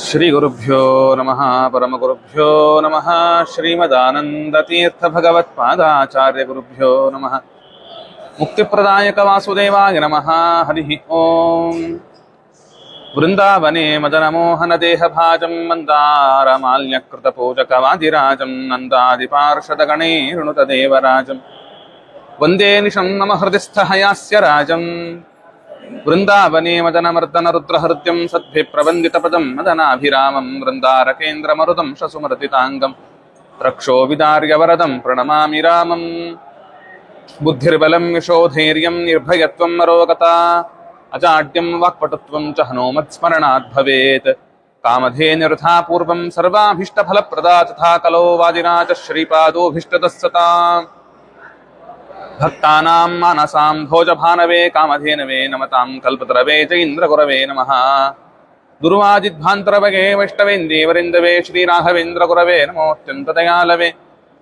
ಶ್ರೀಗುರುಭ್ಯೋ ನಮಃ ಪರಮಗುರುಭ್ಯೋ ನಮಃ ಶ್ರೀಮದಾನಂದತೀರ್ಥ ಭಗವತ್ಪಾದಾಚಾರ್ಯ ಗುರುಭ್ಯೋ ನಮಃ ಮುಕ್ತಿಪ್ರದಾಯಕ ವಾಸುದೇವಾಯ ನಮಃ ಹರಿ ಓಂ ವೃಂದಾವನೆ ಮದನಮೋಹನ ದೇಹಭಾಜಂ ಮಂದಾರಮಾಲ್ಯಕೃತ ಪೂಜಕವಾದಿರಾಜಂ ನಂದಾದಿಪಾರ್ಷದ ಗಣೇರುಣುತ ದೇವರಾಜಂ ವಂದೇ ನಿಶಂ ನಮ ಹೃದಯಸ್ಥ ಹಯಾಸ್ಯ ರಾಜಂ ವೃಂದಾವನೆ ಮದನಮರ್ದನ ರುದ್ರಹೃದ್ಯಂ ಸದ್ಭಿ ಪ್ರಬಂದಿತ ಪದಂ ಮದನಾಭಿರಾಮಂ ವೃಂದಾರಕೇಂದ್ರ ಮರುದಂ ಶಸುಮೃತಿತಾಂಗಂ ರಕ್ಷೋ ವಿದಾರ್ಯವರದಂ ಪ್ರಣಮಾಮಿ ರಾಮಂ ಬುದ್ಧಿರ್ಬಲಂ ಯಶೋಧೈರ್ಯಂ ನಿರ್ಭಯತ್ವಂ ಮರೋಗತಾ ಅಜಾಡ್ಯಂ ವಾಕ್ಪಟುತ್ವಂ ಚ ಹನುಮತ್ಸ್ಮರಣಾತ್ ಭವೇತ್ ಕಾಮಧೇನಿರಥಾ ಪೂರ್ವಂ ಸರ್ವಾಭೀಷ್ಟಫಲಪ್ರದಾ ತಥಾ ಕಲೋ ವಾದಿನಾಚ ಶ್ರೀಪಾದೋಭೀಷ್ಟದಸ್ಸತಾಂ ಭಕ್ತಾನಾಂ ಮಾನಸಾಂ ಭೋಜಭಾನವೇ ಕಾಮಧೇನವೇ ನಮತಾಂ ಕಲ್ಪತರವೇ ಜೈಂದ್ರಗುರವೇ ನಮಃ ದುರ್ವಾಜಿಧ್ವಾಂತರವಗೆ ವೈಷ್ಣವೇಂದೇವರಿಂದವೇ ಶ್ರೀರಾಘವೇಂದ್ರ ಗುರವೇ ನಮೋತ್ಯಂತ ದಯಾಲವೇ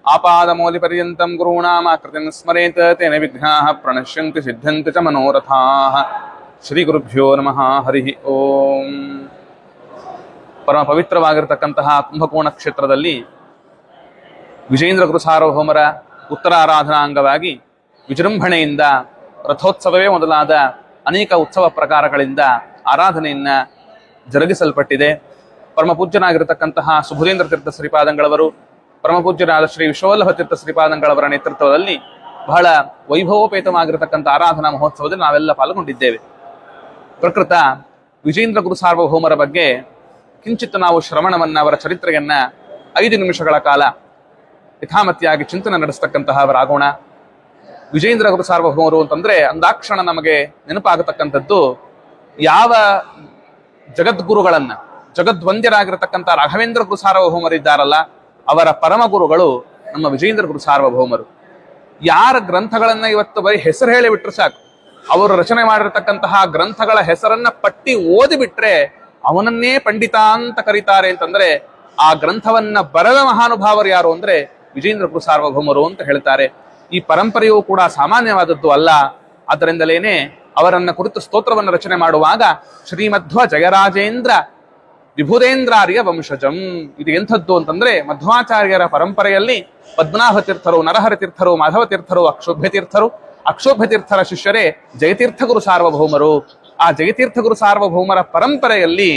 ಆಪಾದಮೌಲಿ ಪರ್ಯಂತಂ ಗುರುಣಾಮಾಕೃತಿಂ ಸ್ಮರೇತ್ ತೇನ ವಿಘ್ನಾಃ ಪ್ರಣಶ್ಯಂತಿ ಸಿದ್ಧಂತಿ ಚ ಮನೋರಥಾಃ ಶ್ರೀ ಗುರುಭ್ಯೋ ನಮಃ ಹರಿ ಓಂ. ಪರಮ ಪವಿತ್ರವಾಗಿರತಕ್ಕಂತಹ ಕುಂಭಕೋಣ ಕ್ಷೇತ್ರದಲ್ಲಿ ವಿಜೇಂದ್ರ ಗುರು ಸಾರ್ವಭೌಮರ ಉತ್ತರ ಆರಾಧನಾ ಅಂಗವಾಗಿ ವಿಜೃಂಭಣೆಯಿಂದ ರಥೋತ್ಸವವೇ ಮೊದಲಾದ ಅನೇಕ ಉತ್ಸವ ಪ್ರಕಾರಗಳಿಂದ ಆರಾಧನೆಯನ್ನ ಜರುಗಿಸಲ್ಪಟ್ಟಿದೆ. ಪರಮಪೂಜ್ಯನಾಗಿರತಕ್ಕಂತಹ ಸುಬುಧೇಂದ್ರ ತೀರ್ಥ ಶ್ರೀಪಾದಂಗಳವರು, ಪರಮಪೂಜ್ಯರಾದ ಶ್ರೀ ವಿಶ್ವವಲ್ಲಭ ತೀರ್ಥ ಶ್ರೀಪಾದಂಗಳವರ ನೇತೃತ್ವದಲ್ಲಿ ಬಹಳ ವೈಭವೋಪೇತವಾಗಿರತಕ್ಕಂಥ ಆರಾಧನಾ ಮಹೋತ್ಸವದಲ್ಲಿ ನಾವೆಲ್ಲ ಪಾಲ್ಗೊಂಡಿದ್ದೇವೆ. ಪ್ರಕೃತ ವಿಜೇಂದ್ರ ಗುರು ಸಾರ್ವಭೌಮರ ಬಗ್ಗೆ ಕಿಂಚಿತ್ ನಾವು ಶ್ರವಣವನ್ನ, ಅವರ ಚರಿತ್ರೆಯನ್ನ 5 ನಿಮಿಷಗಳ ಕಾಲ ಯಥಾಮತಿಯಾಗಿ ಚಿಂತನೆ ನಡೆಸ್ತಕ್ಕಂತಹವರಾಗೋಣ. ವಿಜೇಂದ್ರ ಗುರು ಸಾರ್ವಭೌಮರು ಅಂತಂದ್ರೆ ಅಂದಾಕ್ಷಣ ನಮಗೆ ನೆನಪಾಗತಕ್ಕಂಥದ್ದು ಯಾವ ಜಗದ್ಗುರುಗಳನ್ನ, ಜಗದ್ವಂದ್ಯರಾಗಿರತಕ್ಕಂಥ ರಾಘವೇಂದ್ರ ಗುರು ಸಾರ್ವಭೌಮರಿದ್ದಾರಲ್ಲ, ಅವರ ಪರಮ ಗುರುಗಳು ನಮ್ಮ ವಿಜೇಂದ್ರ ಗುರು ಸಾರ್ವಭೌಮರು. ಯಾರ ಗ್ರಂಥಗಳನ್ನ ಇವತ್ತು ಬರೀ ಹೆಸರು ಹೇಳಿಬಿಟ್ರೆ ಸಾಕು, ಅವರು ರಚನೆ ಮಾಡಿರತಕ್ಕಂತಹ ಗ್ರಂಥಗಳ ಹೆಸರನ್ನ ಪಟ್ಟಿ ಓದಿಬಿಟ್ರೆ ಅವನನ್ನೇ ಪಂಡಿತ ಅಂತ ಕರೀತಾರೆ. ಅಂತಂದ್ರೆ ಆ ಗ್ರಂಥವನ್ನ ಬರೆದ ಮಹಾನುಭಾವರು ಯಾರು ಅಂದ್ರೆ ವಿಜೇಂದ್ರ ಗುರು ಸಾರ್ವಭೌಮರು ಅಂತ ಹೇಳ್ತಾರೆ. ಈ ಪರಂಪರೆಯೂ ಕೂಡ ಸಾಮಾನ್ಯವಾದದ್ದು ಅಲ್ಲ. ಆದ್ದರಿಂದಲೇನೆ ಅವರನ್ನ ಕುರಿತು ಸ್ತೋತ್ರವನ್ನು ರಚನೆ ಮಾಡುವಾಗ ಶ್ರೀಮಧ್ವ ಜಯರಾಜೇಂದ್ರ ವಿಭುಧೇಂದ್ರಾರ್ಯ ವಂಶಜಂ, ಇದು ಎಂಥದ್ದು ಅಂತಂದ್ರೆ ಮಧ್ವಾಚಾರ್ಯರ ಪರಂಪರೆಯಲ್ಲಿ ಪದ್ಮನಾಭ ತೀರ್ಥರು, ನರಹರ ತೀರ್ಥರು, ಮಾಧವ ತೀರ್ಥರು, ಅಕ್ಷೋಭ್ಯ ತೀರ್ಥರು, ಅಕ್ಷೋಭ್ಯ ತೀರ್ಥರ ಶಿಷ್ಯರೇ ಜಯತೀರ್ಥ ಗುರು ಸಾರ್ವಭೌಮರು. ಆ ಜಯತೀರ್ಥ ಗುರು ಸಾರ್ವಭೌಮರ ಪರಂಪರೆಯಲ್ಲಿ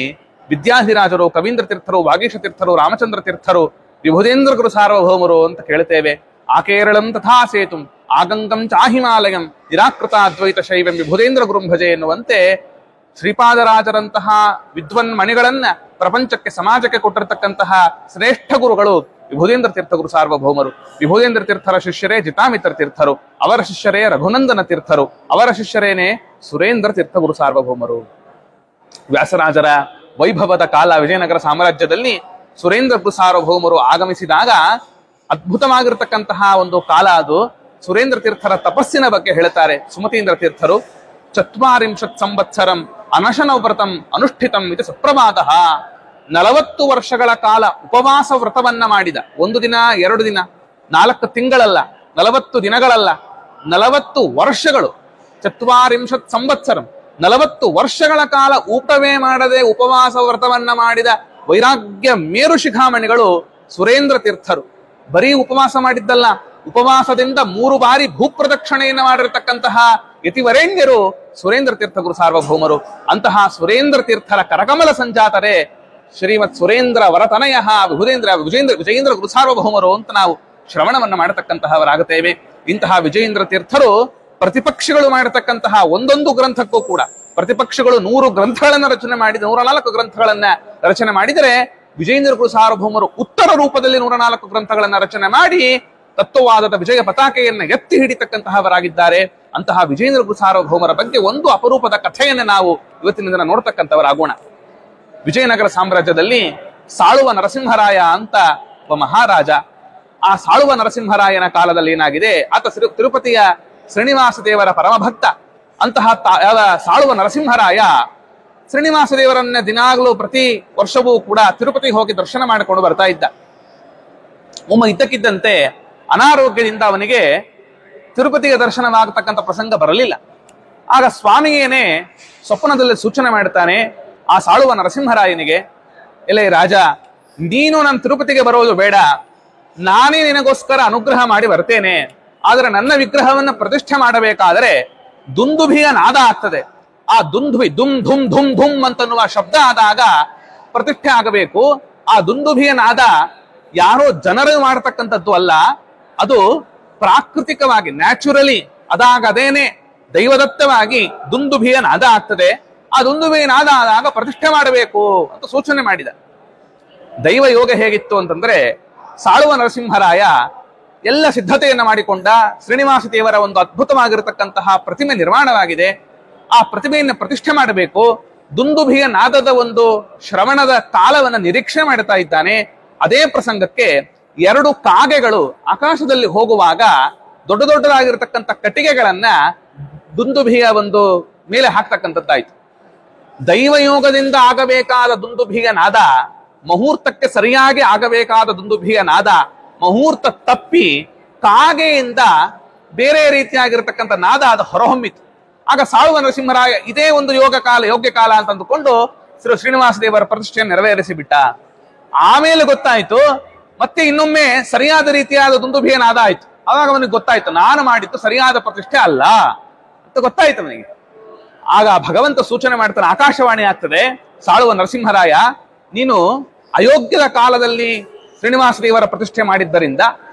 ವಿದ್ಯಾಧಿರಾಜರು, ಕವೀಂದ್ರ ತೀರ್ಥರು, ವಾಗೀಶ ತೀರ್ಥರು, ರಾಮಚಂದ್ರ ತೀರ್ಥರು, ವಿಭುಧೇಂದ್ರ ಗುರು ಸಾರ್ವಭೌಮರು ಅಂತ ಕೇಳ್ತೇವೆ. ಆಕೇರಳಂ ತಥಾ ಸೇತುಂ ಆಗಂಗಂ ಚಾಹಿಮಾಲಯಂ ನಿರಾಕೃತ ಅದ್ವೈತ ಶೈವಂ ವಿಭುಧೇಂದ್ರ ಗುರುಂ ಭಜೆ ಎನ್ನುವಂತೆ ಶ್ರೀಪಾದರಾಜರಂತಹ ವಿದ್ವನ್ ಮಣಿಗಳನ್ನ ಪ್ರಪಂಚಕ್ಕೆ, ಸಮಾಜಕ್ಕೆ ಕೊಟ್ಟಿರತಕ್ಕಂತಹ ಶ್ರೇಷ್ಠ ಗುರುಗಳು ವಿಭುಧೇಂದ್ರ ತೀರ್ಥ ಗುರು ಸಾರ್ವಭೌಮರು. ವಿಭುಧೇಂದ್ರ ತೀರ್ಥರ ಶಿಷ್ಯರೇ ಜಿತಾಮಿತ್ರ ತೀರ್ಥರು, ಅವರ ಶಿಷ್ಯರೇ ರಘುನಂದನ ತೀರ್ಥರು, ಅವರ ಶಿಷ್ಯರೇನೆ ಸುರೇಂದ್ರ ತೀರ್ಥ ಗುರು ಸಾರ್ವಭೌಮರು. ವ್ಯಾಸರಾಜರ ವೈಭವದ ಕಾಲ ವಿಜಯನಗರ ಸಾಮ್ರಾಜ್ಯದಲ್ಲಿ ಸುರೇಂದ್ರ ಗುರು ಸಾರ್ವಭೌಮರು ಆಗಮಿಸಿದಾಗ ಅದ್ಭುತವಾಗಿರತಕ್ಕಂತಹ ಒಂದು ಕಾಲ ಅದು. ಸುರೇಂದ್ರ ತೀರ್ಥರ ತಪಸ್ಸಿನ ಬಗ್ಗೆ ಹೇಳ್ತಾರೆ ಸುಮತೀಂದ್ರ ತೀರ್ಥರು. 40 ಸಂವತ್ಸರಂ ಅನಶನ ವ್ರತಂ ಅನುಷ್ಠಿತಂ ಇದು ಸುಪ್ರಭಾತಃ. 40 ವರ್ಷಗಳ ಕಾಲ ಉಪವಾಸ ವ್ರತವನ್ನ ಮಾಡಿದ. 1 ದಿನ 2 ದಿನ 4 ತಿಂಗಳಲ್ಲ, 40 ದಿನಗಳಲ್ಲ, 40 ವರ್ಷಗಳು. 40 ಸಂವತ್ಸರಂ 40 ವರ್ಷಗಳ ಕಾಲ ಊಟವೇ ಮಾಡದೆ ಉಪವಾಸ ವ್ರತವನ್ನ ಮಾಡಿದ ವೈರಾಗ್ಯ ಮೇರು ಶಿಖಾಮಣಿಗಳು ಸುರೇಂದ್ರ ತೀರ್ಥರು. ಬರೀ ಉಪವಾಸ ಮಾಡಿದ್ದಲ್ಲ, ಉಪವಾಸದಿಂದ 3 ಬಾರಿ ಭೂಪ್ರದಕ್ಷಿಣೆಯನ್ನು ಮಾಡಿರತಕ್ಕಂತಹ ಯತಿವರೇಣ್ಯರು ಸುರೇಂದ್ರ ತೀರ್ಥ ಗುರು ಸಾರ್ವಭೌಮರು. ಅಂತಹ ಸುರೇಂದ್ರ ತೀರ್ಥರ ಕರಕಮಲ ಸಂಜಾತರೇ ಶ್ರೀಮತ್ ಸುರೇಂದ್ರ ವರತನಯ ವಿಜಯೇಂದ್ರ ಗುರು ಸಾರ್ವಭೌಮರು ಅಂತ ನಾವು ಶ್ರವಣವನ್ನ ಮಾಡತಕ್ಕಂತಹವರಾಗುತ್ತೇವೆ. ಇಂತಹ ವಿಜಯೇಂದ್ರ ತೀರ್ಥರು ಪ್ರತಿಪಕ್ಷಿಗಳು ಮಾಡಿರ್ತಕ್ಕಂತಹ ಒಂದೊಂದು ಗ್ರಂಥಕ್ಕೂ ಕೂಡ ಪ್ರತಿಪಕ್ಷಿಗಳು 100 ಗ್ರಂಥಗಳನ್ನ ರಚನೆ ಮಾಡಿದ 104 ಗ್ರಂಥಗಳನ್ನ ರಚನೆ ಮಾಡಿದರೆ ವಿಜಯೇಂದ್ರ ಗುರು ಸಾರ್ವಭೌಮರು ಉತ್ತರ ರೂಪದಲ್ಲಿ 104 ಗ್ರಂಥಗಳನ್ನ ರಚನೆ ಮಾಡಿ ತತ್ವವಾದದ ವಿಜಯ ಪತಾಕೆಯನ್ನ ಎತ್ತಿ ಹಿಡಿತಕ್ಕಂತಹವರಾಗಿದ್ದಾರೆ. ಅಂತಹ ವಿಜಯೇಂದ್ರ ಗುರು ಸಾರ್ವಭೌಮರ ಬಗ್ಗೆ ಒಂದು ಅಪರೂಪದ ಕಥೆಯನ್ನ ನಾವು ಇವತ್ತಿನ ದಿನ ನೋಡ್ತಕ್ಕಂಥವರಾಗೋಣ. ವಿಜಯನಗರ ಸಾಮ್ರಾಜ್ಯದಲ್ಲಿ ಸಾಳುವ ನರಸಿಂಹರಾಯ ಅಂತ ಒಬ್ಬ ಮಹಾರಾಜ. ಆ ಸಾಳುವ ನರಸಿಂಹರಾಯನ ಕಾಲದಲ್ಲಿ ಏನಾಗಿದೆ, ಆತ ತಿರುಪತಿಯ ಶ್ರೀನಿವಾಸ ದೇವರ ಪರಮಭಕ್ತ. ಅಂತಹ ಸಾಳುವ ನರಸಿಂಹರಾಯ ಶ್ರೀನಿವಾಸ ದೇವರನ್ನ ದಿನಾಗಲೂ ಪ್ರತಿ ವರ್ಷವೂ ಕೂಡ ತಿರುಪತಿ ಹೋಗಿ ದರ್ಶನ ಮಾಡಿಕೊಂಡು ಬರ್ತಾ ಇದ್ದ. ಒಮ್ಮೆ ಇದ್ದಕ್ಕಿದ್ದಂತೆ ಅನಾರೋಗ್ಯದಿಂದ ಅವನಿಗೆ ತಿರುಪತಿಗೆ ದರ್ಶನವಾಗತಕ್ಕಂಥ ಪ್ರಸಂಗ ಬರಲಿಲ್ಲ. ಆಗ ಸ್ವಾಮಿಯೇನೆ ಸ್ವಪ್ನದಲ್ಲಿ ಸೂಚನೆ ಮಾಡುತ್ತಾನೆ ಆ ಸಾಳುವ ನರಸಿಂಹರಾಯನಿಗೆ, ಎಲೆ ರಾಜ, ನೀನು ನನ್ನ ತಿರುಪತಿಗೆ ಬರೋದು ಬೇಡ, ನಾನೇ ನಿನಗೋಸ್ಕರ ಅನುಗ್ರಹ ಮಾಡಿ ಬರ್ತೇನೆ. ಆದರೆ ನನ್ನ ವಿಗ್ರಹವನ್ನು ಪ್ರತಿಷ್ಠೆ ಮಾಡಬೇಕಾದರೆ ದುಂದುಭಿಯ ನಾದ ಆಗ್ತದೆ. ಆ ದುಂದುಭಿ ದುಮ್ ಧುಮ್ ಧುಮ್ ಧುಮ್ ಅಂತನ್ನುವ ಶಬ್ದ ಆದಾಗ ಪ್ರತಿಷ್ಠೆ ಆಗಬೇಕು. ಆ ದುಂದುಭಿಯ ನಾದ ಯಾರೋ ಜನರು ಮಾಡತಕ್ಕಂಥದ್ದು ಅಲ್ಲ, ಅದು ಪ್ರಾಕೃತಿಕವಾಗಿ ನ್ಯಾಚುರಲಿ ಅದೇನೆ ದೈವದತ್ತವಾಗಿ ದುಂದುಭಿಯ ನಾದ ಆಗ್ತದೆ. ಆ ದುಂದುಭಿಯ ನಾದ ಆದಾಗ ಪ್ರತಿಷ್ಠೆ ಮಾಡಬೇಕು ಅಂತ ಸೂಚನೆ ಮಾಡಿದ. ದೈವ ಯೋಗ ಹೇಗಿತ್ತು ಅಂತಂದ್ರೆ, ಸಾಳುವ ನರಸಿಂಹರಾಯ ಎಲ್ಲ ಸಿದ್ಧತೆಯನ್ನ ಮಾಡಿಕೊಂಡ. ಶ್ರೀನಿವಾಸ ದೇವರ ಒಂದು ಅದ್ಭುತವಾಗಿರತಕ್ಕಂತಹ ಪ್ರತಿಮೆ ನಿರ್ಮಾಣವಾಗಿದೆ. ಆ ಪ್ರತಿಮೆಯನ್ನು ಪ್ರತಿಷ್ಠೆ ಮಾಡಬೇಕು. ದುಂದುಭಿಯ ನಾದದ ಒಂದು ಶ್ರವಣದ ಕಾಲವನ್ನು ನಿರೀಕ್ಷೆ ಮಾಡ್ತಾ ಇದ್ದಾನೆ. ಅದೇ ಪ್ರಸಂಗಕ್ಕೆ 2 ಕಾಗೆಗಳು ಆಕಾಶದಲ್ಲಿ ಹೋಗುವಾಗ ದೊಡ್ಡ ದೊಡ್ಡದಾಗಿರ್ತಕ್ಕಂಥ ಕಟ್ಟಿಗೆಗಳನ್ನ ದುಂದುಭಿಯ ಒಂದು ಮೇಲೆ ಹಾಕ್ತಕ್ಕಂಥದ್ದಾಯ್ತು. ದೈವಯೋಗದಿಂದ ಆಗಬೇಕಾದ ದುಂದುಭಿಯ ನಾದ, ಮುಹೂರ್ತಕ್ಕೆ ಸರಿಯಾಗಿ ಆಗಬೇಕಾದ ದುಂದುಭಿಯ ನಾದ ಮುಹೂರ್ತ ತಪ್ಪಿ ಕಾಗೆಯಿಂದ ಬೇರೆ ರೀತಿಯಾಗಿರ್ತಕ್ಕಂಥ ನಾದ ಅದು ಹೊರಹೊಮ್ಮಿತು. ಆಗ ಸಾಳುವ ನರಸಿಂಹರಾಯ ಇದೇ ಒಂದು ಯೋಗ್ಯ ಕಾಲ ಅಂತ ಅಂದುಕೊಂಡು ಶ್ರೀನಿವಾಸ ದೇವರ ಪ್ರತಿಷ್ಠೆಯನ್ನು ನೆರವೇರಿಸಿ ಬಿಟ್ಟ. ಆಮೇಲೆ ಗೊತ್ತಾಯ್ತು, ಮತ್ತೆ ಇನ್ನೊಮ್ಮೆ ಸರಿಯಾದ ರೀತಿಯಾದ ದುಂದುಭಿಯ ನಾದ ಆಯ್ತು. ಆವಾಗ ಅವನಿಗೆ ಗೊತ್ತಾಯ್ತು, ನಾನು ಮಾಡಿದ್ದು ಸರಿಯಾದ ಪ್ರತಿಷ್ಠೆ ಅಲ್ಲ ಅಂತ ಗೊತ್ತಾಯ್ತು ಅವನಿಗೆ. ಆಗ ಭಗವಂತ ಸೂಚನೆ ಮಾಡ್ತಾನೆ, ಆಕಾಶವಾಣಿ ಆಗ್ತದೆ, ಸಾಳುವ ನರಸಿಂಹರಾಯ ನೀನು ಅಯೋಗ್ಯದ ಕಾಲದಲ್ಲಿ ಶ್ರೀನಿವಾಸ ದೇವರ ಪ್ರತಿಷ್ಠೆ ಮಾಡಿದ್ದರಿಂದ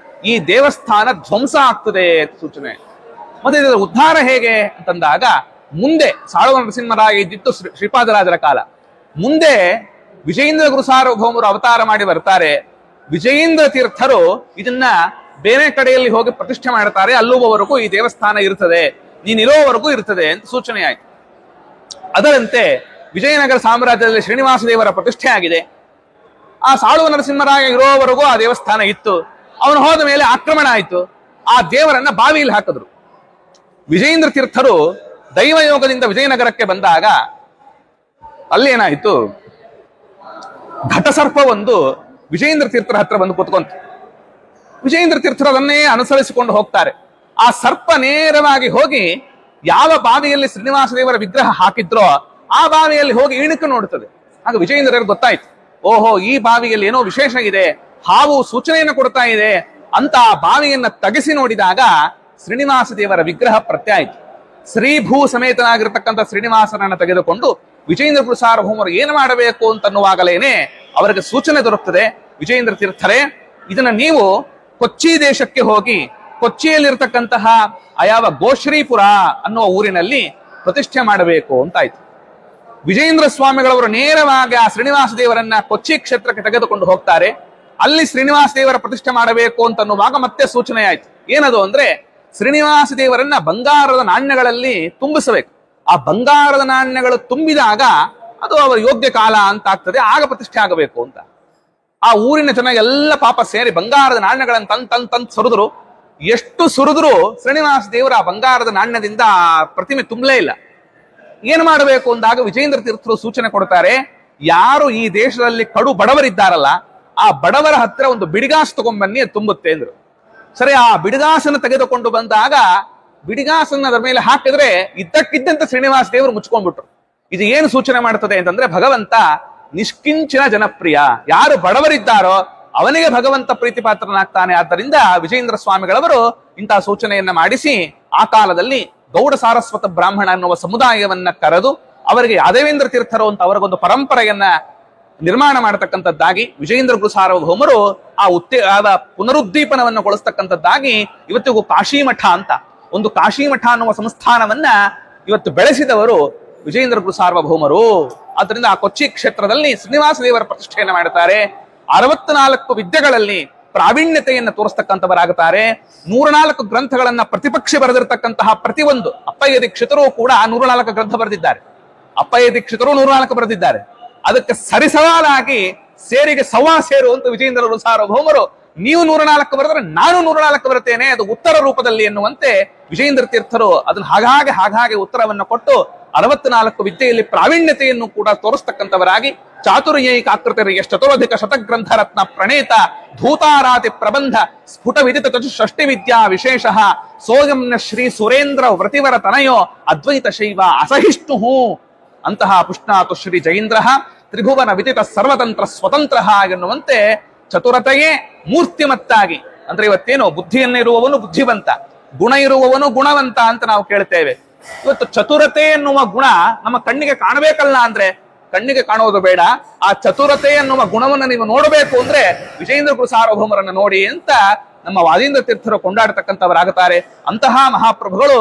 ಈ ದೇವಸ್ಥಾನ ಧ್ವಂಸ ಆಗ್ತದೆ ಅಂತ ಸೂಚನೆ. ಮತ್ತೆ ಇದರ ಉದ್ಧಾರ ಹೇಗೆ ಅಂತಂದಾಗ, ಮುಂದೆ ಸಾಳುವ ನರಸಿಂಹರಾಯ ಇದ್ದಿತ್ತು ಶ್ರೀಪಾದರಾಜರ ಕಾಲ. ಮುಂದೆ ವಿಜಯೇಂದ್ರ ಗುರುಸಾರ್ವಭೌಮರು ಅವತಾರ ಮಾಡಿ ಬರ್ತಾರೆ. ವಿಜಯೇಂದ್ರ ತೀರ್ಥರು ಇದನ್ನ ಬೇರೆ ಕಡೆಯಲ್ಲಿ ಹೋಗಿ ಪ್ರತಿಷ್ಠೆ ಮಾಡ್ತಾರೆ. ಅಲ್ಲುವವರೆಗೂ ಈ ದೇವಸ್ಥಾನ ಇರ್ತದೆ, ನೀನಿರೋವರೆಗೂ ಇರ್ತದೆ ಅಂತ ಸೂಚನೆ ಆಯ್ತು. ಅದರಂತೆ ವಿಜಯನಗರ ಸಾಮ್ರಾಜ್ಯದಲ್ಲಿ ಶ್ರೀನಿವಾಸ ದೇವರ ಪ್ರತಿಷ್ಠೆ ಆಗಿದೆ. ಆ ಸಾಳುವ ನರಸಿಂಹರಾಯ ಇರೋವರೆಗೂ ಆ ದೇವಸ್ಥಾನ ಇತ್ತು. ಅವನು ಹೋದ ಮೇಲೆ ಆಕ್ರಮಣ ಆಯ್ತು. ಆ ದೇವರನ್ನ ಬಾವಿಯಲ್ಲಿ ಹಾಕಿದ್ರು. ವಿಜಯೇಂದ್ರ ತೀರ್ಥರು ದೈವಯೋಗದಿಂದ ವಿಜಯನಗರಕ್ಕೆ ಬಂದಾಗ ಅಲ್ಲೇನಾಯ್ತು, ಘಟಸರ್ಪ ಒಂದು ವಿಜಯೇಂದ್ರ ತೀರ್ಥರ ಹತ್ರ ಬಂದು ಕೂತ್ಕೊಂತ. ವಿಜಯೇಂದ್ರ ತೀರ್ಥರು ಅದನ್ನೇ ಅನುಸರಿಸಿಕೊಂಡು ಹೋಗ್ತಾರೆ. ಆ ಸರ್ಪ ನೇರವಾಗಿ ಹೋಗಿ ಯಾವ ಬಾವಿಯಲ್ಲಿ ಶ್ರೀನಿವಾಸ ದೇವರ ವಿಗ್ರಹ ಹಾಕಿದ್ರೋ ಆ ಬಾವಿಯಲ್ಲಿ ಹೋಗಿ ಇಣುಕು ನೋಡುತ್ತದೆ. ಆಗ ವಿಜಯೇಂದ್ರರಿಗೆ ಗೊತ್ತಾಯ್ತು, ಓಹೋ ಈ ಬಾವಿಯಲ್ಲಿ ಏನೋ ವಿಶೇಷ ಇದೆ, ಹಾವು ಸೂಚನೆಯನ್ನು ಕೊಡ್ತಾ ಇದೆ ಅಂತ ಆ ಬಾವಿಯನ್ನ ತಗಸಿ ನೋಡಿದಾಗ ಶ್ರೀನಿವಾಸ ದೇವರ ವಿಗ್ರಹ ಪ್ರತ್ಯಯ ಆಯ್ತು. ಶ್ರೀಭೂ ಸಮೇತನಾಗಿರ್ತಕ್ಕಂಥ ಶ್ರೀನಿವಾಸನನ್ನ ತೆಗೆದುಕೊಂಡು ವಿಜಯೇಂದ್ರ ಸಾರ್ವಭೌಮರು ಏನು ಮಾಡಬೇಕು ಅಂತನ್ನುವಾಗಲೇನೆ ಅವರಿಗೆ ಸೂಚನೆ ದೊರಕುತ್ತದೆ. ವಿಜಯೇಂದ್ರ ತೀರ್ಥರೇ, ಇದನ್ನ ನೀವು ಕೊಚ್ಚಿ ದೇಶಕ್ಕೆ ಹೋಗಿ ಕೊಚ್ಚಿಯಲ್ಲಿರ್ತಕ್ಕಂತಹ ಯಾವ ಗೋಶ್ರೀಪುರ ಅನ್ನುವ ಊರಿನಲ್ಲಿ ಪ್ರತಿಷ್ಠೆ ಮಾಡಬೇಕು ಅಂತಾಯ್ತು. ವಿಜಯೇಂದ್ರ ಸ್ವಾಮಿಗಳವರು ನೇರವಾಗಿ ಆ ಶ್ರೀನಿವಾಸ ದೇವರನ್ನ ಕೊಚ್ಚಿ ಕ್ಷೇತ್ರಕ್ಕೆ ತೆಗೆದುಕೊಂಡು ಹೋಗ್ತಾರೆ. ಅಲ್ಲಿ ಶ್ರೀನಿವಾಸ ದೇವರ ಪ್ರತಿಷ್ಠೆ ಮಾಡಬೇಕು ಅಂತನ್ನುವಾಗ ಮತ್ತೆ ಸೂಚನೆ ಆಯ್ತು. ಏನದು ಅಂದ್ರೆ, ಶ್ರೀನಿವಾಸ ದೇವರನ್ನ ಬಂಗಾರದ ನಾಣ್ಯಗಳಲ್ಲಿ ತುಂಬಿಸಬೇಕು. ಆ ಬಂಗಾರದ ನಾಣ್ಯಗಳು ತುಂಬಿದಾಗ ಅದು ಅವರ ಯೋಗ್ಯ ಕಾಲ ಅಂತ ಆಗ್ತದೆ, ಆಗ ಪ್ರತಿಷ್ಠೆ ಆಗಬೇಕು ಅಂತ. ಆ ಊರಿನ ಜನ ಎಲ್ಲ ಪಾಪ ಸೇರಿ ಬಂಗಾರದ ನಾಣ್ಯಗಳನ್ನು ತಂದ್ ಸುರಿದ್ರು. ಎಷ್ಟು ಸುರಿದ್ರು ಶ್ರೀನಿವಾಸ ದೇವರ ಆ ಬಂಗಾರದ ನಾಣ್ಯದಿಂದ ಆ ಪ್ರತಿಮೆ ತುಂಬಲೇ ಇಲ್ಲ. ಏನು ಮಾಡಬೇಕು ಅಂದಾಗ ವಿಜಯೇಂದ್ರ ತೀರ್ಥರು ಸೂಚನೆ ಕೊಡ್ತಾರೆ, ಯಾರು ಈ ದೇಶದಲ್ಲಿ ಕಡು ಬಡವರಿದ್ದಾರಲ್ಲ ಆ ಬಡವರ ಹತ್ರ ಒಂದು ಬಿಡಿಗಾಸು ತಗೊಂಡ್ಬನ್ನಿ, ಅದು ತುಂಬುತ್ತೆ ಅಂದ್ರು. ಸರಿ, ಆ ಬಿಡಿಗಾಸನ್ನು ತೆಗೆದುಕೊಂಡು ಬಂದಾಗ ಬಿಡಿಗಾಸನ್ನ ಅದರ ಮೇಲೆ ಹಾಕಿದ್ರೆ ಇದ್ದಕ್ಕಿದ್ದಂತೆ ಶ್ರೀನಿವಾಸ ದೇವರು ಮುಚ್ಕೊಂಡ್ಬಿಟ್ರು. ಇದು ಏನು ಸೂಚನೆ ಮಾಡ್ತದೆ ಅಂತಂದ್ರೆ, ಭಗವಂತ ನಿಷ್ಕಿಂಚಿನ ಜನಪ್ರಿಯ, ಯಾರು ಬಡವರಿದ್ದಾರೋ ಅವನಿಗೆ ಭಗವಂತ ಪ್ರೀತಿ ಪಾತ್ರನಾಗ್ತಾನೆ. ಆದ್ದರಿಂದ ವಿಜಯೇಂದ್ರ ಸ್ವಾಮಿಗಳವರು ಇಂತಹ ಸೂಚನೆಯನ್ನ ಮಾಡಿಸಿ ಆ ಕಾಲದಲ್ಲಿ ಗೌಡ ಸಾರಸ್ವತ ಬ್ರಾಹ್ಮಣ ಅನ್ನುವ ಸಮುದಾಯವನ್ನ ಕರೆದು ಅವರಿಗೆ ಯಾದವೇಂದ್ರ ತೀರ್ಥರು ಅಂತ ಅವರಿಗೊಂದು ಪರಂಪರೆಯನ್ನ ನಿರ್ಮಾಣ ಮಾಡತಕ್ಕಂಥದ್ದಾಗಿ ವಿಜಯೇಂದ್ರ ಗುರು ಸಾರ್ವಭೌಮರು ಆ ಪುನರುದ್ದೀಪನವನ್ನು ಗೊಳಿಸ್ತಕ್ಕಂಥದ್ದಾಗಿ ಇವತ್ತಿಗೂ ಕಾಶಿಮಠ ಅಂತ ಒಂದು ಕಾಶಿಮಠ ಅನ್ನುವ ಸಂಸ್ಥಾನವನ್ನ ಇವತ್ತು ಬೆಳೆಸಿದವರು ವಿಜಯೇಂದ್ರ ಗುರು ಸಾರ್ವಭೌಮರು. ಆದ್ದರಿಂದ ಆ ಕೊಚ್ಚಿ ಕ್ಷೇತ್ರದಲ್ಲಿ ಶ್ರೀನಿವಾಸ ದೇವರ ಪ್ರತಿಷ್ಠೆಯನ್ನು ಮಾಡುತ್ತಾರೆ. 64 ವಿದ್ಯೆಗಳಲ್ಲಿ ಪ್ರಾವೀಣ್ಯತೆಯನ್ನು ತೋರಿಸ್ತಕ್ಕಂಥವರಾಗುತ್ತಾರೆ. 104 ಗ್ರಂಥಗಳನ್ನ ಪ್ರತಿಪಕ್ಷಿ ಬರೆದಿರ್ತಕ್ಕಂತಹ ಪ್ರತಿಯೊಂದು ಅಪ್ಪಯ್ಯ ದೀಕ್ಷಿತರು ಕೂಡ 104 ಗ್ರಂಥ ಬರೆದಿದ್ದಾರೆ. ಅಪ್ಪಯ್ಯ ದೀಕ್ಷಿತರು 104 ಬರೆದಿದ್ದಾರೆ. ಅದಕ್ಕೆ ಸರಿಸವಾಲಾಗಿ ಸೇರಿಗೆ ಸವಾ ಸೇರು ಅಂತ ವಿಜಯೇಂದ್ರ ಗುರು ಸಾರ್ವಭೌಮರು, ನೀವು 104 ಬರೆದ್ರೆ ನಾನು 104 ಬರುತ್ತೇನೆ, ಅದು ಉತ್ತರ ರೂಪದಲ್ಲಿ ಎನ್ನುವಂತೆ ವಿಜಯೇಂದ್ರ ತೀರ್ಥರು ಅದನ್ನು ಹಾಗಾಗಿ ಉತ್ತರವನ್ನು ಕೊಟ್ಟು 64 ವಿದ್ಯೆಯಲ್ಲಿ ಪ್ರಾವೀಣ್ಯತೆಯನ್ನು ಕೂಡ ತೋರಿಸ್ತಕ್ಕಂಥವರಾಗಿ ಚಾತುರ್ಯೈಕಾಕೃತಿಯ ಚತುರಧಿಕ ಶತಗ್ರಂಥ ರತ್ನ ಪ್ರಣೇತ ಧೂತಾರಾತಿ ಪ್ರಬಂಧ ಸ್ಫುಟ ವಿದಿತ ಷಷ್ಟಿ ವಿದ್ಯಾ ವಿಶೇಷ ಸೋಗಮ್ನ ಶ್ರೀ ಸುರೇಂದ್ರ ವ್ರತಿವರ ತನಯೋ ಅದ್ವೈತ ಶೈವ ಅಸಹಿಷ್ಣು ಅಂತಹ ಪುಷ್ಣಾತು ಶ್ರೀ ಜಯೇಂದ್ರ ತ್ರಿಭುವನ ವಿದಿತ ಸರ್ವತಂತ್ರ ಸ್ವತಂತ್ರ ಎನ್ನುವಂತೆ ಚತುರತೆಯೇ ಮೂರ್ತಿಮತ್ತಾಗಿ, ಅಂದ್ರೆ ಇವತ್ತೇನು ಬುದ್ಧಿಯನ್ನಿರುವವನು ಬುದ್ಧಿವಂತ, ಗುಣ ಇರುವವನು ಗುಣವಂತ ಅಂತ ನಾವು ಕೇಳ್ತೇವೆ. ಇವತ್ತು ಚತುರತೆ ಎನ್ನುವ ಗುಣ ನಮ್ಮ ಕಣ್ಣಿಗೆ ಕಾಣಬೇಕಲ್ಲ ಅಂದ್ರೆ ಕಣ್ಣಿಗೆ ಕಾಣೋದು ಬೇಡ, ಆ ಚತುರತೆ ಎನ್ನುವ ಗುಣವನ್ನು ನೀವು ನೋಡಬೇಕು ಅಂದ್ರೆ ವಿಜಯೇಂದ್ರ ಗುರು ಸಾರ್ವಭೌಮರನ್ನು ನೋಡಿ ಅಂತ ನಮ್ಮ ವಾದೀಂದ್ರ ತೀರ್ಥರು ಕೊಂಡಾಡತಕ್ಕಂಥವರಾಗುತ್ತಾರೆ. ಅಂತಹ ಮಹಾಪ್ರಭುಗಳು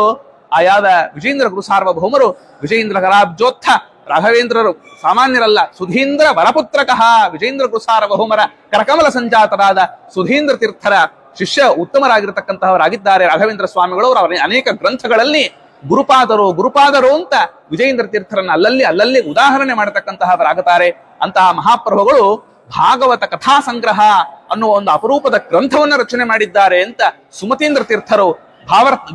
ಆಯಾದ ವಿಜಯೇಂದ್ರ ಗುರು ಸಾರ್ವಭೌಮರು ವಿಜಯೇಂದ್ರ ಕರಾಬ್ಜೋತ್ಥ ರಾಘವೇಂದ್ರರು ಸಾಮಾನ್ಯರಲ್ಲ, ಸುಧೀಂದ್ರ ವರಪುತ್ರಕಃ ವಿಜಯೇಂದ್ರ ಗುರು ಸಾರ್ವಭೌಮರ ಕರಕಮಲ ಸಂಜಾತರಾದ ಸುಧೀಂದ್ರ ತೀರ್ಥರ ಶಿಷ್ಯ ಉತ್ತಮರಾಗಿರತಕ್ಕಂತಹವರಾಗಿದ್ದಾರೆ ರಾಘವೇಂದ್ರ ಸ್ವಾಮಿಗಳು. ಅವರ ಅನೇಕ ಗ್ರಂಥಗಳಲ್ಲಿ ಗುರುಪಾದರು ಅಂತ ವಿಜಯೇಂದ್ರ ತೀರ್ಥರನ್ನ ಅಲ್ಲಲ್ಲಿ ಉದಾಹರಣೆ ಮಾಡತಕ್ಕಂತಹವರಾಗುತ್ತಾರೆ. ಅಂತಹ ಮಹಾಪ್ರಭುಗಳು ಭಾಗವತ ಕಥಾ ಸಂಗ್ರಹ ಅನ್ನುವ ಒಂದು ಅಪರೂಪದ ಗ್ರಂಥವನ್ನ ರಚನೆ ಮಾಡಿದ್ದಾರೆ ಅಂತ ಸುಮತೀಂದ್ರ ತೀರ್ಥರು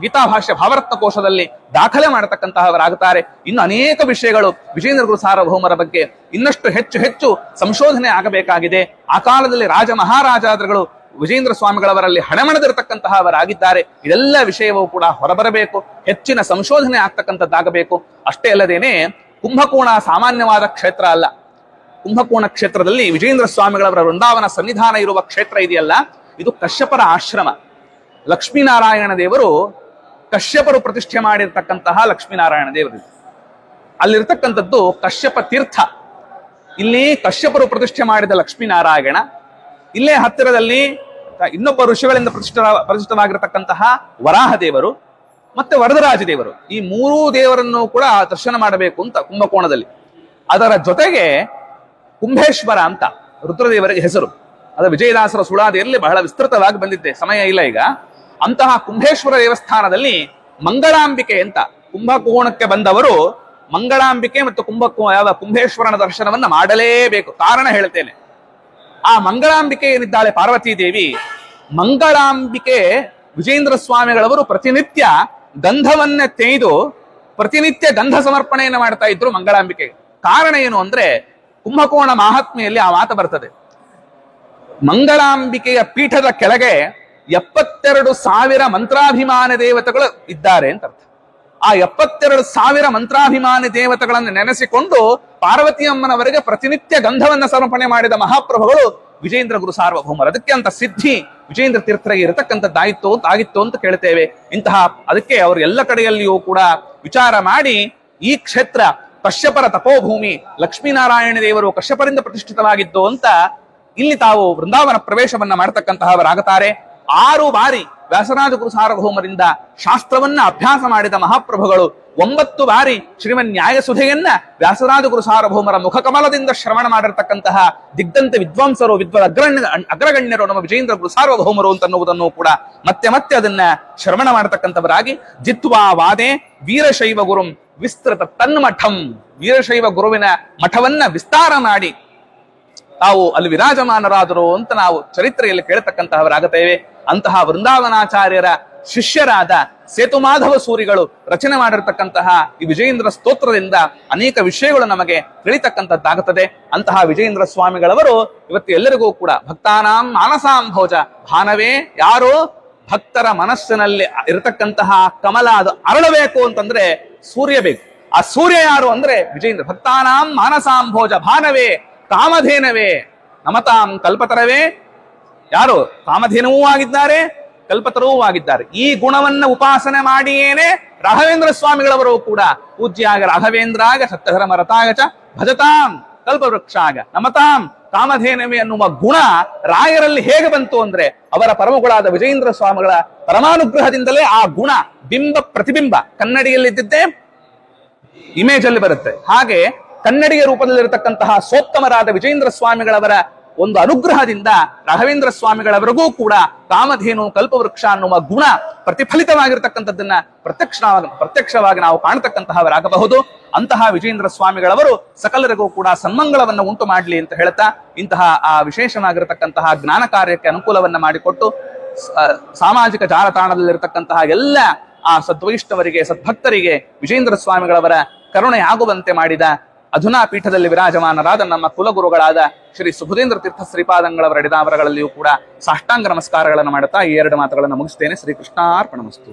ಗೀತಾ ಭಾಷ್ಯ ಭಾವರತ್ನ ಕೋಶದಲ್ಲಿ ದಾಖಲೆ ಮಾಡತಕ್ಕಂತಹವರಾಗುತ್ತಾರೆ. ಇನ್ನು ಅನೇಕ ವಿಷಯಗಳು ವಿಜಯೇಂದ್ರ ಗುರು ಸಾರ್ವಭೌಮರ ಬಗ್ಗೆ ಇನ್ನಷ್ಟು ಹೆಚ್ಚು ಸಂಶೋಧನೆ ಆಗಬೇಕಾಗಿದೆ. ಆ ಕಾಲದಲ್ಲಿ ರಾಜ ಮಹಾರಾಜಾದ್ರಗಳು ವಿಜಯೇಂದ್ರ ಸ್ವಾಮಿಗಳವರಲ್ಲಿ ಹಣಮಣದಿರತಕ್ಕಂತಹವರಾಗಿದ್ದಾರೆ. ಇದೆಲ್ಲ ವಿಷಯವೂ ಕೂಡ ಹೊರಬರಬೇಕು, ಹೆಚ್ಚಿನ ಸಂಶೋಧನೆ ಆಗ್ತಕ್ಕಂಥದ್ದಾಗಬೇಕು. ಅಷ್ಟೇ ಅಲ್ಲದೇನೆ ಕುಂಭಕೋಣ ಸಾಮಾನ್ಯವಾದ ಕ್ಷೇತ್ರ ಅಲ್ಲ. ಕುಂಭಕೋಣ ಕ್ಷೇತ್ರದಲ್ಲಿ ವಿಜಯೇಂದ್ರ ಸ್ವಾಮಿಗಳವರ ವೃಂದಾವನ ಸನ್ನಿಧಾನ ಇರುವ ಕ್ಷೇತ್ರ ಇದೆಯಲ್ಲ, ಇದು ಕಶ್ಯಪರ ಆಶ್ರಮ. ಲಕ್ಷ್ಮೀನಾರಾಯಣ ದೇವರು ಕಶ್ಯಪರು ಪ್ರತಿಷ್ಠೆ ಮಾಡಿರ್ತಕ್ಕಂತಹ ಲಕ್ಷ್ಮೀನಾರಾಯಣ ದೇವರು. ಅಲ್ಲಿರ್ತಕ್ಕಂಥದ್ದು ಕಶ್ಯಪ ತೀರ್ಥ. ಇಲ್ಲಿ ಕಶ್ಯಪರು ಪ್ರತಿಷ್ಠೆ ಮಾಡಿದ ಲಕ್ಷ್ಮೀನಾರಾಯಣ, ಇಲ್ಲೇ ಹತ್ತಿರದಲ್ಲಿ ಇನ್ನೊಬ್ಬ ಋಷಿಗಳಿಂದ ಪ್ರತಿಷ್ಠಿತವಾಗಿರತಕ್ಕಂತಹ ವರಾಹ ದೇವರು ಮತ್ತೆ ವರದರಾಜ ದೇವರು, ಈ ಮೂರೂ ದೇವರನ್ನು ಕೂಡ ದರ್ಶನ ಮಾಡಬೇಕು ಅಂತ ಕುಂಭಕೋಣದಲ್ಲಿ. ಅದರ ಜೊತೆಗೆ ಕುಂಭೇಶ್ವರ ಅಂತ ರುದ್ರದೇವರಿಗೆ ಹೆಸರು. ಅದು ವಿಜಯದಾಸರ ಸುಳಾದಿಯಲ್ಲಿ ಬಹಳ ವಿಸ್ತೃತವಾಗಿ ಬಂದಿದ್ದೆ, ಸಮಯ ಇಲ್ಲ ಈಗ. ಅಂತಹ ಕುಂಭೇಶ್ವರ ದೇವಸ್ಥಾನದಲ್ಲಿ ಮಂಗಳಾಂಬಿಕೆ ಅಂತ ಕುಂಭಕೋಣಕ್ಕೆ ಬಂದವರು ಮಂಗಳಾಂಬಿಕೆ ಮತ್ತು ಕುಂಭೇಶ್ವರನ ದರ್ಶನವನ್ನ ಮಾಡಲೇಬೇಕು. ಕಾರಣ ಹೇಳ್ತೇನೆ. ಆ ಮಂಗಳಾಂಬಿಕೆ ಏನಿದ್ದಾಳೆ ಪಾರ್ವತೀ ದೇವಿ, ಮಂಗಳಾಂಬಿಕೆ ವಿಜಯೇಂದ್ರ ಸ್ವಾಮಿಗಳವರು ಪ್ರತಿನಿತ್ಯ ಗಂಧವನ್ನ ತೆಗೆದು ಪ್ರತಿನಿತ್ಯ ಗಂಧ ಸಮರ್ಪಣೆಯನ್ನು ಮಾಡ್ತಾ ಇದ್ರು ಮಂಗಳಾಂಬಿಕೆಗೆ. ಕಾರಣ ಏನು ಅಂದ್ರೆ ಕುಂಭಕೋಣ ಮಹಾತ್ಮೆಯಲ್ಲಿ ಆ ಮಾತು ಬರ್ತದೆ. ಮಂಗಳಾಂಬಿಕೆಯ ಪೀಠದ ಕೆಳಗೆ 72,000 ಮಂತ್ರಾಭಿಮಾನ ದೇವತೆಗಳು ಇದ್ದಾರೆ ಅಂತ ಅರ್ಥ. ಆ 72,000 ಮಂತ್ರಾಭಿಮಾನಿ ದೇವತೆಗಳನ್ನು ನೆನೆಸಿಕೊಂಡು ಪಾರ್ವತಿ ಅಮ್ಮನವರಿಗೆ ಪ್ರತಿನಿತ್ಯ ಗಂಧವನ್ನ ಸಮರ್ಪಣೆ ಮಾಡಿದ ಮಹಾಪ್ರಭುಗಳು ವಿಜಯೇಂದ್ರ ಗುರು ಸಾರ್ವಭೌಮರು. ಅದಕ್ಕೆ ಅಂತ ಸಿದ್ಧಿ ವಿಜಯೇಂದ್ರ ತೀರ್ಥರಿಗೆ ಇರತಕ್ಕಂಥದ್ದಾಗಿತ್ತು ಅಂತ ಕೇಳ್ತೇವೆ. ಅದಕ್ಕೆ ಅವರು ಎಲ್ಲ ಕಡೆಯಲ್ಲಿಯೂ ಕೂಡ ವಿಚಾರ ಮಾಡಿ ಈ ಕ್ಷೇತ್ರ ಕಶ್ಯಪರ ತಪೋಭೂಮಿ, ಲಕ್ಷ್ಮೀನಾರಾಯಣ ದೇವರು ಕಶ್ಯಪರಿಂದ ಪ್ರತಿಷ್ಠಿತವಾಗಿದ್ದು ಅಂತ ಇಲ್ಲಿ ತಾವು ವೃಂದಾವನ ಪ್ರವೇಶವನ್ನ ಮಾಡತಕ್ಕಂತಹವರಾಗುತ್ತಾರೆ. 6 ಬಾರಿ ವ್ಯಾಸರಾಜ ಗುರು ಸಾರ್ವಭೌಮರಿಂದ ಶಾಸ್ತ್ರವನ್ನ ಅಭ್ಯಾಸ ಮಾಡಿದ ಮಹಾಪ್ರಭುಗಳು 9 ಬಾರಿ ಶ್ರೀಮನ್ ನ್ಯಾಯಸುಧೆಯನ್ನ ವ್ಯಾಸರಾಜ ಗುರು ಸಾರ್ವಭೌಮರ ಮುಖಕಮಲದಿಂದ ಶ್ರವಣ ಮಾಡಿರ್ತಕ್ಕಂತಹ ದಿಗ್ಧಂತ ವಿದ್ವಾಂಸರು, ಅಗ್ರಗಣ್ಯರು ನಮ್ಮ ವಿಜಯೇಂದ್ರ ಗುರು ಸಾರ್ವಭೌಮರು ಅಂತನ್ನುವುದನ್ನು ಕೂಡ ಮತ್ತೆ ಅದನ್ನ ಶ್ರವಣ ಮಾಡತಕ್ಕಂಥವರಾಗಿ ಜಿತ್ವಾ ವಾದೆ ವೀರಶೈವ ಗುರುಂ ವಿಸ್ತೃತ ತನ್ಮಠಂ, ವೀರಶೈವ ಗುರುವಿನ ಮಠವನ್ನ ವಿಸ್ತಾರ ಮಾಡಿ ತಾವು ಅಲ್ಲಿ ವಿರಾಜಮಾನರಾದರು ಅಂತ ನಾವು ಚರಿತ್ರೆಯಲ್ಲಿ ಕೇಳತಕ್ಕಂತಹವರಾಗುತ್ತೇವೆ. ಅಂತಹ ವೃಂದಾವನಾಚಾರ್ಯರ ಶಿಷ್ಯರಾದ ಸೇತುಮಾಧವ ಸೂರಿಗಳು ರಚನೆ ಮಾಡಿರ್ತಕ್ಕಂತಹ ಈ ವಿಜಯೇಂದ್ರ ಸ್ತೋತ್ರದಿಂದ ಅನೇಕ ವಿಷಯಗಳು ನಮಗೆ ತಿಳಿತಕ್ಕಂಥದ್ದಾಗುತ್ತದೆ. ಅಂತಹ ವಿಜಯೇಂದ್ರ ಸ್ವಾಮಿಗಳವರು ಇವತ್ತು ಎಲ್ಲರಿಗೂ ಕೂಡ ಭಕ್ತಾನಾಂ ಮಾನಸಾಂಭೋಜ, ಭಾನವೇ ಯಾರು ಭಕ್ತರ ಮನಸ್ಸಿನಲ್ಲಿ ಇರತಕ್ಕಂತಹ ಕಮಲ ಅದು ಅರಳಬೇಕು ಅಂತಂದ್ರೆ ಸೂರ್ಯ ಬೇಕು. ಆ ಸೂರ್ಯ ಯಾರು ಅಂದ್ರೆ ವಿಜಯೇಂದ್ರ. ಭಕ್ತಾನಾಂ ಮಾನಸಾಂಭೋಜ ಭಾನವೇ ಕಾಮಧೇನವೇ ನಮತಾಂ ಕಲ್ಪತರವೇ, ಯಾರು ಕಾಮಧೇನವೂ ಆಗಿದ್ದಾರೆ ಕಲ್ಪತರೂ ಆಗಿದ್ದಾರೆ. ಈ ಗುಣವನ್ನ ಉಪಾಸನೆ ಮಾಡಿಯೇನೆ ರಾಘವೇಂದ್ರ ಸ್ವಾಮಿಗಳವರು ಕೂಡ ಪೂಜ್ಯಾಗ ರಾಘವೇಂದ್ರಾಗ ಸತ್ಯಧರ್ಮ ರತಾಗಚ ಭಜತಾಂ ಕಲ್ಪವೃಕ್ಷಾಗ ನಮತಾಂ ಕಾಮಧೇನವೇ ಅನ್ನುವ ಗುಣ ರಾಯರಲ್ಲಿ ಹೇಗೆ ಬಂತು ಅಂದ್ರೆ ಅವರ ಪರಮಗುಳಾದ ವಿಜಯೇಂದ್ರ ಸ್ವಾಮಿಗಳ ಪರಮಾನುಗ್ರಹದಿಂದಲೇ ಆ ಗುಣ ಪ್ರತಿಬಿಂಬ ಕನ್ನಡಿಯಲ್ಲಿದ್ದಿದ್ದೇ ಇಮೇಜ್ ಅಲ್ಲಿ ಬರುತ್ತೆ. ಹಾಗೆ ಕನ್ನಡಿಯ ರೂಪದಲ್ಲಿರತಕ್ಕಂತಹ ಸೋತ್ತಮರಾದ ವಿಜಯೇಂದ್ರ ಸ್ವಾಮಿಗಳವರ ಒಂದು ಅನುಗ್ರಹದಿಂದ ರಾಘವೇಂದ್ರ ಸ್ವಾಮಿಗಳವರೆಗೂ ಕೂಡ ಕಾಮಧೇನು ಕಲ್ಪವೃಕ್ಷ ಅನ್ನುವ ಗುಣ ಪ್ರತಿಫಲಿತವಾಗಿರ್ತಕ್ಕಂಥದ್ದನ್ನ ಪ್ರತ್ಯಕ್ಷವಾಗಿ ನಾವು ಕಾಣತಕ್ಕಂತಹವರಾಗಬಹುದು. ಅಂತಹ ವಿಜಯೇಂದ್ರ ಸ್ವಾಮಿಗಳವರು ಸಕಲರಿಗೂ ಕೂಡ ಸನ್ಮಂಗಳವನ್ನು ಉಂಟು ಮಾಡಲಿ ಅಂತ ಹೇಳ್ತಾ ಇಂತಹ ಆ ವಿಶೇಷವಾಗಿರತಕ್ಕಂತಹ ಜ್ಞಾನ ಕಾರ್ಯಕ್ಕೆ ಅನುಕೂಲವನ್ನ ಮಾಡಿಕೊಟ್ಟು ಸಾಮಾಜಿಕ ಜಾಲತಾಣದಲ್ಲಿರತಕ್ಕಂತಹ ಎಲ್ಲ ಆ ಸದ್ವೈಷ್ಣವರಿಗೆ ಸದ್ಭಕ್ತರಿಗೆ ವಿಜಯೇಂದ್ರ ಸ್ವಾಮಿಗಳವರ ಕರುಣೆ ಆಗುವಂತೆ ಮಾಡಿದ ಅಧುನಾ ಪೀಠದಲ್ಲಿ ವಿರಾಜಮಾನರಾದ ನಮ್ಮ ಕುಲಗುರುಗಳಾದ ಶ್ರೀ ಸುಬುಧೇಂದ್ರ ತೀರ್ಥ ಶ್ರೀಪಾದಂಗಳವರ ಎಡೆದಾವರಗಳಲ್ಲಿಯೂ ಕೂಡ ಸಾಷ್ಟಾಂಗ ನಮಸ್ಕಾರಗಳನ್ನು ಮಾಡುತ್ತಾ ಈ 2 ಮಾತುಗಳನ್ನು ಮುಗಿಸ್ತೇನೆ. ಶ್ರೀಕೃಷ್ಣಾರ್ಪಣಮಸ್ತು.